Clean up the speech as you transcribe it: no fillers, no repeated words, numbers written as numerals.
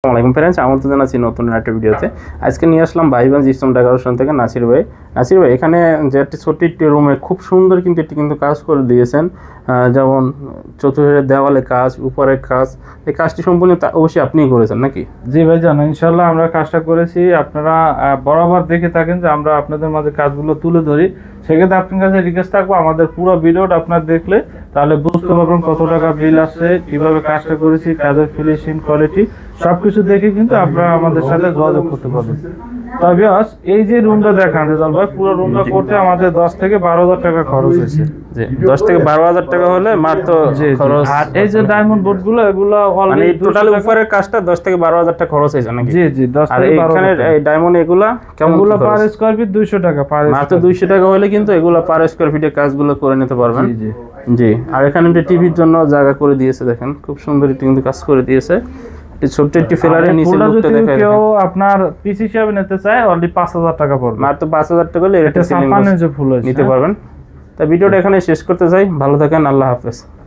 আসসালামাইকুম ফ্রেন্ডস, আমন্ত্রণ জানাচ্ছি নতুন একটা ভিডিওতে। আজকে নিয়ে আসলাম ভাইবান জিপসাম ডেকোরেশন থেকে নাসির ভাই। নাসির ভাই, এখানে যে একটি ছোট্ট একটি রুমে খুব সুন্দর কিন্তু একটি কাজ করে দিয়েছেন, যেমন চতুর্থের দেওয়ালে কাজ, উপরের কাজ। এই কাজটি সম্পূর্ণ অবশ্যই আপনিই করেছেন নাকি? জি ভাই জানো, ইনশাল্লাহ আমরা কাজটা করেছি। আপনারা বরাবর দেখে থাকেন যে আমরা আপনাদের মাঝে কাজগুলো তুলে ধরি। সেক্ষেত্রে আপনার কাছে রিকোয়েস্ট থাকবো, আমাদের পুরো ভিডিওটা আপনার দেখলে তাহলে বুঝতে পারবেন কত টাকা বিল আসছে, কিভাবে কাজটা করেছি, কাজের ফিনিশিং কোয়ালিটি সবকিছু দেখে কিন্তু আপনারা আমাদের সাথে যোগাযোগ করতে পারবেন। তবে এই যে রুমটা দেখান রেজাল ভাই, পুরো রুমটা করতে আমাদের 10 থেকে 12,000 টাকা খরচ হয়েছে। 10 থেকে 12,000 টাকা হলে মাত্র খরচ। আর এই যে ডায়মন্ড বোর্ড গুলো, এগুলো মানে টোটাল উপরের কাজটা 10 থেকে 12,000 টাকা খরচ হয়েছে নাকি? জি জি, 10 আর থেকে এখানে 12,000 এই ডায়মন্ড এগুলা কেমন পার স্কয়ার ফিট 200 টাকা মাত্র 200 টাকা হলে কিন্তু এগুলা পার স্কয়ার ফিটে কাজগুলো করে নিতে পারবেন। জি জি জি। আর এখানে একটা টিভির জন্য জায়গা করে দিয়েছে, দেখেন খুব সুন্দর কিন্তু কাজ করে দিয়েছে। ছোট্ট একটি ফ্ল্যারের নিচে লুকটা দেখেন। কেউ আপনার পিস হিসাবে নিতে চায় অনলি 5,000 টাকা পড়বে। মাত্র 5,000 টাকা হলে এটা সিলিং নিতে পারবেন। তা ভিডিওটা এখানে শেষ করতে চাই। ভালো থাকেন, আল্লাহ হাফেজ।